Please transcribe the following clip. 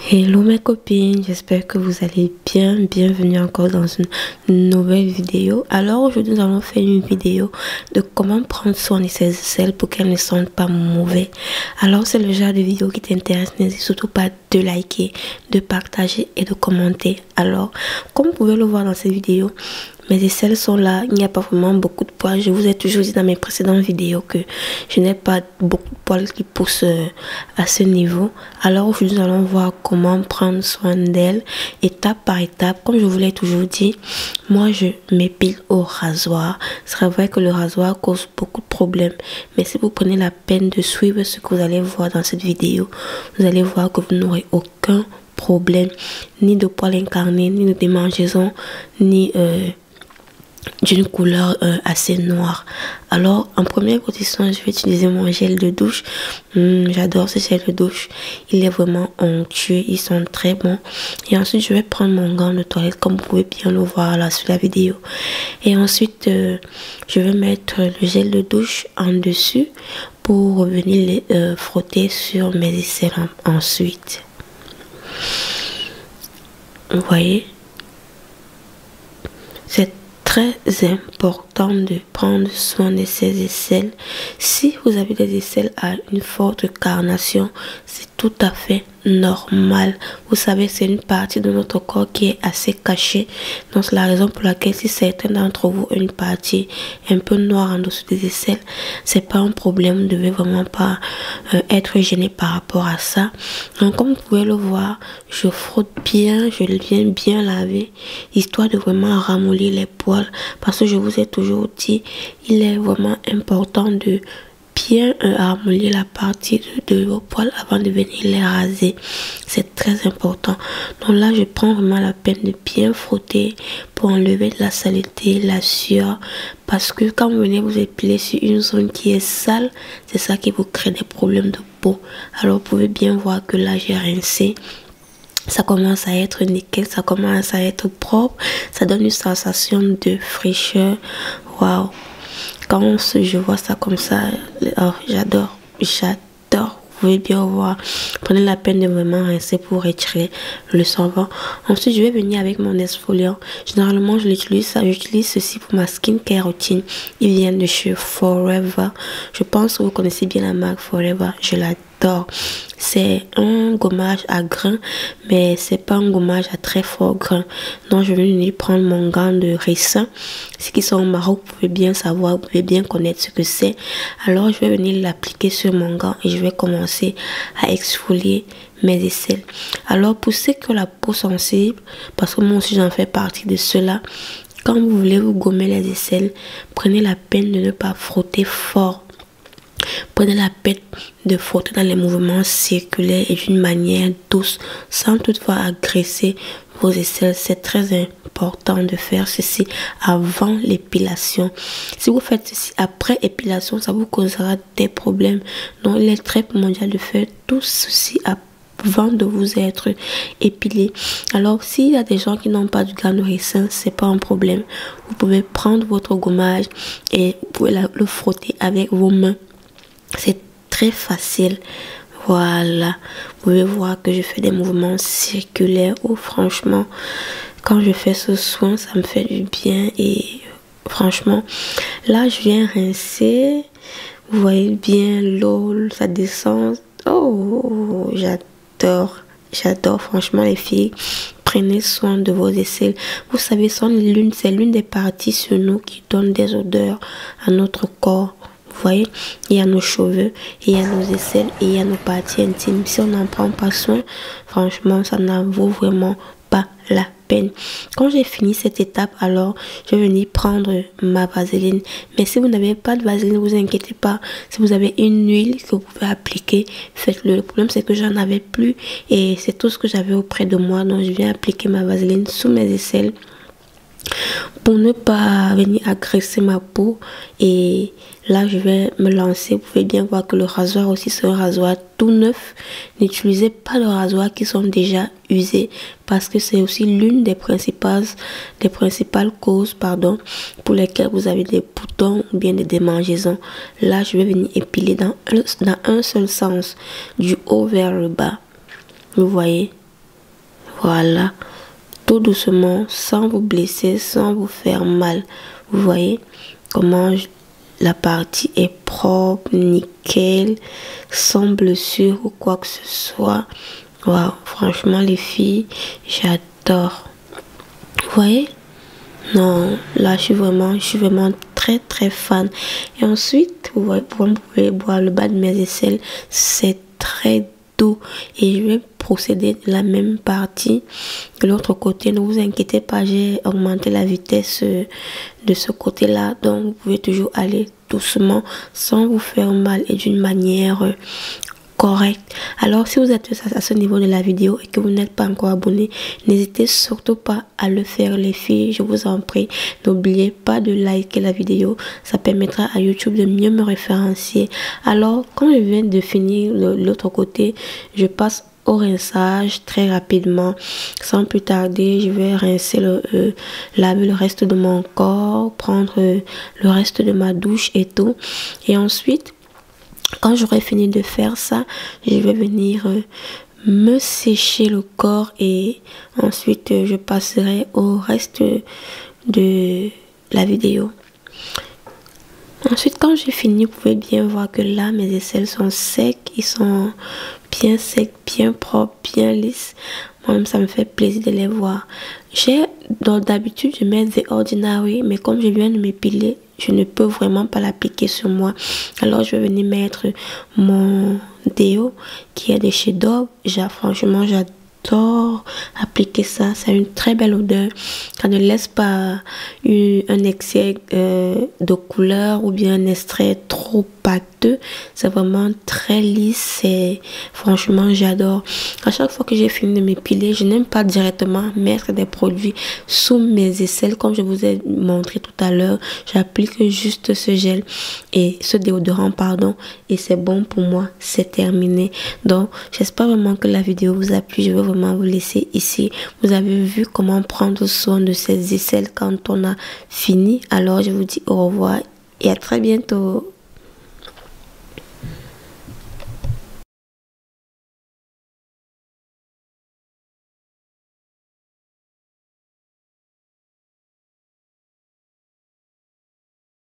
Hello mes copines, j'espère que vous allez bien. Bienvenue encore dans une nouvelle vidéo. Alors aujourd'hui nous allons faire une vidéo de comment prendre soin de ses aisselles pour qu'elles ne sentent pas mauvais. Alors c'est le genre de vidéo qui t'intéresse, n'hésite surtout pas de liker, de partager et de commenter. Alors comme vous pouvez le voir dans cette vidéo, mes aisselles sont là, il n'y a pas vraiment beaucoup de poils. Je vous ai toujours dit dans mes précédentes vidéos que je n'ai pas beaucoup de poils qui poussent à ce niveau. Alors aujourd'hui nous allons voir comment prendre soin d'elles étape par étape. Comme je vous l'ai toujours dit, moi je m'épile au rasoir. C'est vrai que le rasoir cause beaucoup de problèmes, mais si vous prenez la peine de suivre ce que vous allez voir dans cette vidéo, vous allez voir que vous n'aurez aucun problème, ni de poils incarnés, ni de démangeaisons, ni d'une couleur assez noire. Alors en première position, je vais utiliser mon gel de douche. J'adore ce gel de douche, il est vraiment onctueux, ils sont très bons. Et ensuite je vais prendre mon gant de toilette, comme vous pouvez bien le voir là sur la vidéo. Et ensuite je vais mettre le gel de douche en dessus pour revenir les frotter sur mes aisselles ensuite. Vous voyez, c'est très important de prendre soin de ses aisselles. Si vous avez des aisselles à une forte carnation, c'est tout à fait normal. Vous savez, c'est une partie de notre corps qui est assez cachée. Donc c'est la raison pour laquelle si certains d'entre vous ont une partie un peu noire en dessous des aisselles, c'est pas un problème. Vous ne devez vraiment pas être gêné par rapport à ça. Donc comme vous pouvez le voir, je frotte bien, je viens bien laver, histoire de vraiment ramollir les poils, parce que je vous ai toujours dit, il est vraiment important de bien ramollir la partie de vos poils avant de venir les raser. C'est très important. Donc là je prends vraiment la peine de bien frotter pour enlever de la saleté, la sueur, parce que quand vous venez vous épiler sur une zone qui est sale, c'est ça qui vous crée des problèmes de peau. Alors vous pouvez bien voir que là j'ai rincé, ça commence à être nickel, ça commence à être propre, ça donne une sensation de fraîcheur. Waouh, quand je vois ça comme ça, oh, j'adore. Vous pouvez bien voir. Prenez la peine de vraiment rincer pour retirer le savon. Ensuite je vais venir avec mon exfoliant. Généralement j'utilise ceci pour ma skincare routine. Il vient de chez Forever. Je pense que vous connaissez bien la marque Forever, je l'adore. C'est un gommage à grains, mais c'est pas un gommage à très fort grain. Donc je vais venir prendre mon gant de ricin. Ceux qui sont au Maroc, vous pouvez bien savoir, vous pouvez bien connaître ce que c'est. Alors je vais venir l'appliquer sur mon gant et je vais commencer à exfolier mes aisselles. Alors pour ceux qui ont la peau sensible, parce que moi aussi j'en fais partie de cela, quand vous voulez vous gommer les aisselles, prenez la peine de ne pas frotter fort. Prenez la peine de frotter dans les mouvements circulaires et d'une manière douce, sans toutefois agresser vos aisselles. C'est très important de faire ceci avant l'épilation. Si vous faites ceci après épilation, ça vous causera des problèmes. Donc il est très primordial de faire tout ceci avant de vous être épilé. Alors s'il y a des gens qui n'ont pas du gant de ricin, c'est pas un problème. Vous pouvez prendre votre gommage et vous pouvez le frotter avec vos mains. C'est très facile. Voilà, vous pouvez voir que je fais des mouvements circulaires où franchement quand je fais ce soin ça me fait du bien. Et franchement là je viens rincer, vous voyez bien l'eau, ça descend. Oh, j'adore franchement les filles. Prenez soin de vos aisselles. Vous savez, c'est l'une des parties sur nous qui donne des odeurs à notre corps. Vous voyez, il y a nos cheveux, il y a nos aisselles et il y a nos parties intimes. Si on n'en prend pas soin, franchement, ça n'en vaut vraiment pas la peine. Quand j'ai fini cette étape, alors je vais venir prendre ma vaseline. Mais si vous n'avez pas de vaseline, ne vous inquiétez pas. Si vous avez une huile que vous pouvez appliquer, faites-le. Le problème, c'est que j'en avais plus et c'est tout ce que j'avais auprès de moi. Donc, je viens appliquer ma vaseline sous mes aisselles pour ne pas venir agresser ma peau. Et là je vais me lancer. Vous pouvez bien voir que le rasoir aussi c'est un rasoir tout neuf. N'utilisez pas de rasoirs qui sont déjà usés, parce que c'est aussi l'une des principales causes pour lesquelles vous avez des boutons ou bien des démangeaisons. Là je vais venir épiler dans un seul sens, du haut vers le bas. Vous voyez, Voilà, tout doucement, sans vous blesser, sans vous faire mal. Vous voyez comment la partie est propre, nickel, sans blessure ou quoi que ce soit. Waouh, franchement les filles, j'adore. Vous voyez? Non, là je suis vraiment très très fan. Et ensuite, vous pouvez voir le bas de mes aisselles, c'est très doux. Et je vais procéder de la même partie de l'autre côté. Ne vous inquiétez pas, j'ai augmenté la vitesse de ce côté-là. Donc vous pouvez toujours aller doucement sans vous faire mal et d'une manière correct. Alors si vous êtes à ce niveau de la vidéo et que vous n'êtes pas encore abonné, n'hésitez surtout pas à le faire les filles, je vous en prie. N'oubliez pas de liker la vidéo, ça permettra à YouTube de mieux me référencier. Alors quand je viens de finir l'autre côté, je passe au rinçage très rapidement. Sans plus tarder, je vais rincer laver le reste de mon corps, prendre le reste de ma douche et tout. Et ensuite, quand j'aurai fini de faire ça, je vais venir me sécher le corps et ensuite je passerai au reste de la vidéo. Ensuite, quand j'ai fini, vous pouvez bien voir que là, mes aisselles sont secs. Ils sont bien secs, bien propres, bien lisses. Moi-même, ça me fait plaisir de les voir. D'habitude, je mets The Ordinary, mais comme je viens de m'épiler, je ne peux vraiment pas l'appliquer sur moi. Alors, je vais venir mettre mon déo qui est de chez Dove. Franchement, j'adore appliquer ça. Ça a une très belle odeur. Ça ne laisse pas un excès de couleur ou bien un extrait trop pâteux. C'est vraiment très lisse et franchement j'adore. À chaque fois que j'ai fini de m'épiler, je n'aime pas directement mettre des produits sous mes aisselles comme je vous ai montré tout à l'heure. J'applique juste ce gel et ce déodorant pardon et c'est bon pour moi, c'est terminé. Donc j'espère vraiment que la vidéo vous a plu. Je vais vraiment vous laisser ici. Vous avez vu comment prendre soin de ses aisselles quand on a fini. Alors je vous dis au revoir et à très bientôt.